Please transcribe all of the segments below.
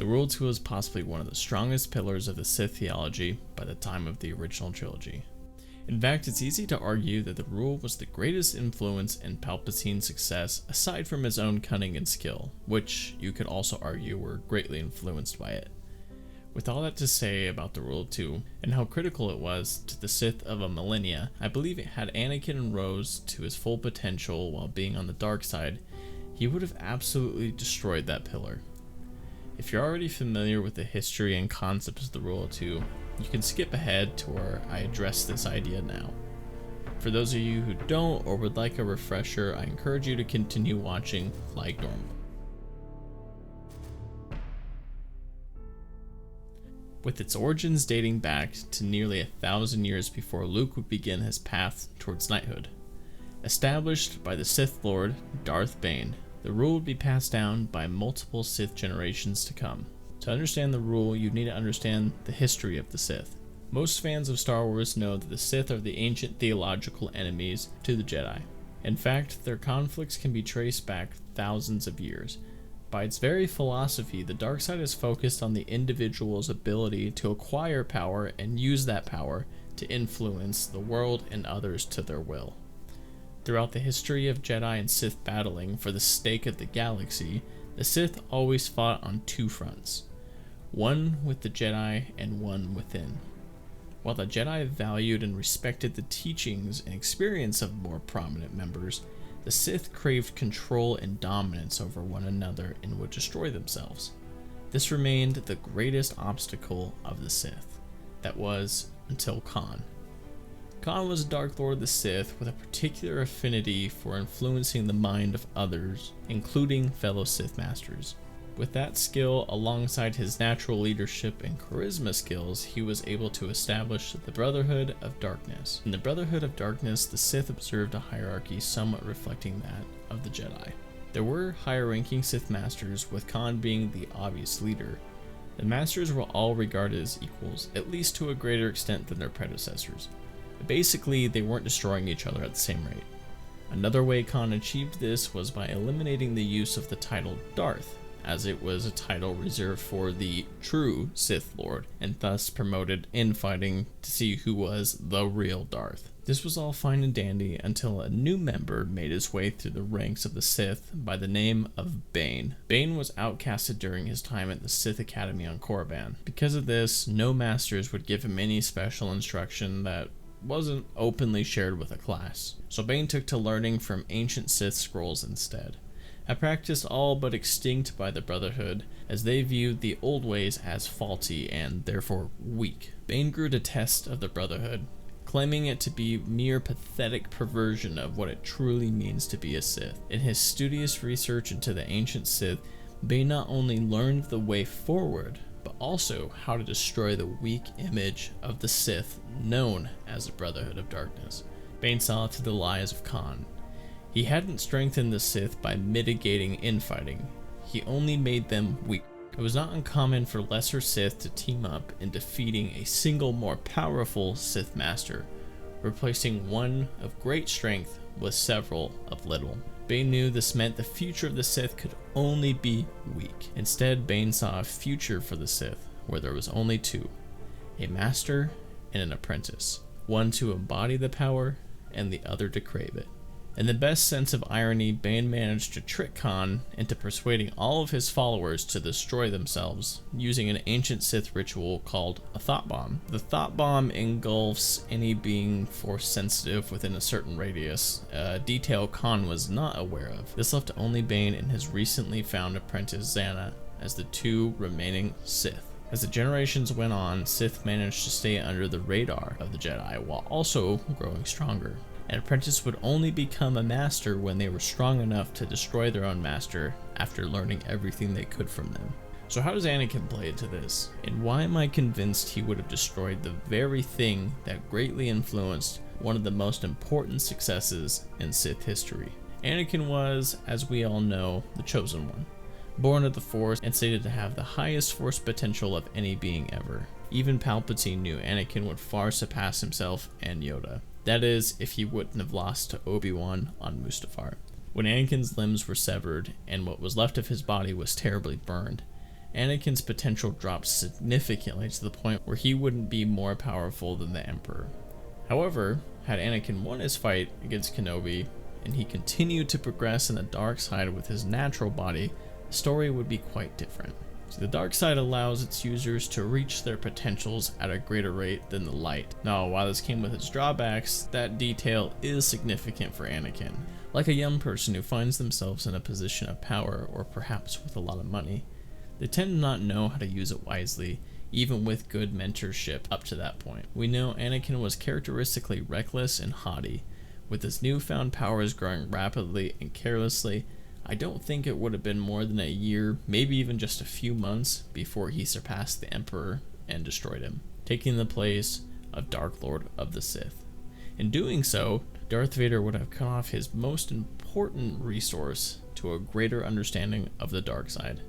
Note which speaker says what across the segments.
Speaker 1: Rule 2 was possibly one of the strongest pillars of the Sith theology by the time of the original trilogy. In fact, it's easy to argue that the Rule was the greatest influence in Palpatine's success aside from his own cunning and skill, which you could also argue were greatly influenced by it. With all that to say about the Rule 2 and how critical it was to the Sith of a millennia, I believe it had Anakin rose to his full potential while being on the dark side, he would have absolutely destroyed that pillar. If you're already familiar with the history and concepts of the Rule 2, you can skip ahead to where I address this idea now. For those of you who don't or would like a refresher, I encourage you to continue watching like normal. With its origins dating back to nearly 1,000 years before Luke would begin his path towards knighthood. Established by the Sith Lord, Darth Bane, the Rule would be passed down by multiple Sith generations to come. To understand the Rule, you need to understand the history of the Sith. Most fans of Star Wars know that the Sith are the ancient theological enemies to the Jedi. In fact, their conflicts can be traced back thousands of years. By its very philosophy, the dark side is focused on the individual's ability to acquire power and use that power to influence the world and others to their will. Throughout the history of Jedi and Sith battling for the stake of the galaxy, the Sith always fought on two fronts, one with the Jedi and one within. While the Jedi valued and respected the teachings and experience of more prominent members, the Sith craved control and dominance over one another and would destroy themselves. This remained the greatest obstacle of the Sith. That was until Khan. Khan was a Dark Lord of the Sith with a particular affinity for influencing the mind of others, including fellow Sith Masters. With that skill, alongside his natural leadership and charisma skills, he was able to establish the Brotherhood of Darkness. In the Brotherhood of Darkness, the Sith observed a hierarchy somewhat reflecting that of the Jedi. There were higher-ranking Sith Masters, with Khan being the obvious leader. The Masters were all regarded as equals, at least to a greater extent than their predecessors. Basically, they weren't destroying each other at the same rate. Another way Khan achieved this was by eliminating the use of the title Darth, as it was a title reserved for the true Sith Lord, and thus promoted infighting to see who was the real Darth. This was all fine and dandy until a new member made his way through the ranks of the Sith by the name of Bane. Bane was outcasted during his time at the Sith Academy on Korriban. Because of this, no masters would give him any special instruction that wasn't openly shared with a class. So Bane took to learning from ancient Sith scrolls instead. A practice all but extinct by the Brotherhood, as they viewed the old ways as faulty and therefore weak. Bane grew to test of the Brotherhood, claiming it to be mere pathetic perversion of what it truly means to be a Sith. In his studious research into the ancient Sith, Bane not only learned the way forward, but also how to destroy the weak image of the Sith known as the Brotherhood of Darkness. Bane saw through the lies of Khan. He hadn't strengthened the Sith by mitigating infighting, he only made them weak. It was not uncommon for lesser Sith to team up in defeating a single more powerful Sith Master, replacing one of great strength with several of little. Bane knew this meant the future of the Sith could only be weak. Instead, Bane saw a future for the Sith where there was only two, a master and an apprentice, one to embody the power and the other to crave it. In the best sense of irony, Bane managed to trick Khan into persuading all of his followers to destroy themselves using an ancient Sith ritual called a thought bomb. The thought bomb engulfs any being force sensitive within a certain radius, a detail Khan was not aware of. This left only Bane and his recently found apprentice Xana as the two remaining Sith. As the generations went on, Sith managed to stay under the radar of the Jedi while also growing stronger. An apprentice would only become a master when they were strong enough to destroy their own master after learning everything they could from them. So how does Anakin play into this? And why am I convinced he would have destroyed the very thing that greatly influenced one of the most important successes in Sith history? Anakin was, as we all know, the chosen one, born of the Force and stated to have the highest Force potential of any being ever. Even Palpatine knew Anakin would far surpass himself and Yoda. That is, if he wouldn't have lost to Obi-Wan on Mustafar. When Anakin's limbs were severed and what was left of his body was terribly burned, Anakin's potential dropped significantly to the point where he wouldn't be more powerful than the Emperor. However, had Anakin won his fight against Kenobi, and he continued to progress in the dark side with his natural body, the story would be quite different. So the dark side allows its users to reach their potentials at a greater rate than the light. Now, while this came with its drawbacks, that detail is significant for Anakin. Like a young person who finds themselves in a position of power, or perhaps with a lot of money, they tend to not know how to use it wisely, even with good mentorship up to that point. We know Anakin was characteristically reckless and haughty. With his newfound powers growing rapidly and carelessly, I don't think it would have been more than a year, maybe even just a few months, before he surpassed the Emperor and destroyed him, taking the place of Dark Lord of the Sith. In doing so, Darth Vader would have cut off his most important resource to a greater understanding of the dark side,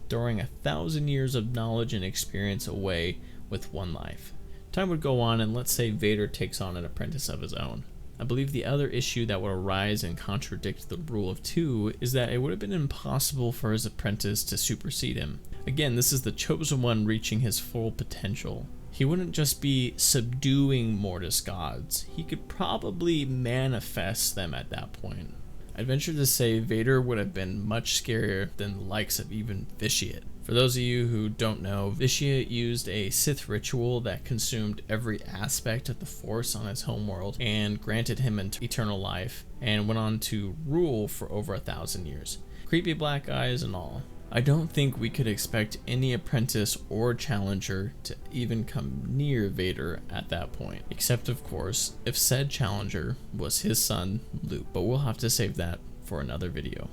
Speaker 1: throwing 1,000 years of knowledge and experience away with one life. Time would go on, and let's say Vader takes on an apprentice of his own. I believe the other issue that would arise and contradict the rule of two is that it would have been impossible for his apprentice to supersede him. Again, this is the chosen one reaching his full potential. He wouldn't just be subduing Mortis gods, he could probably manifest them at that point. I'd venture to say Vader would have been much scarier than the likes of even Vitiate. For those of you who don't know, Vitiate used a Sith ritual that consumed every aspect of the Force on his homeworld and granted him eternal life, and went on to rule for over 1,000 years. Creepy black eyes and all. I don't think we could expect any apprentice or challenger to even come near Vader at that point, except of course if said challenger was his son Luke, but we'll have to save that for another video.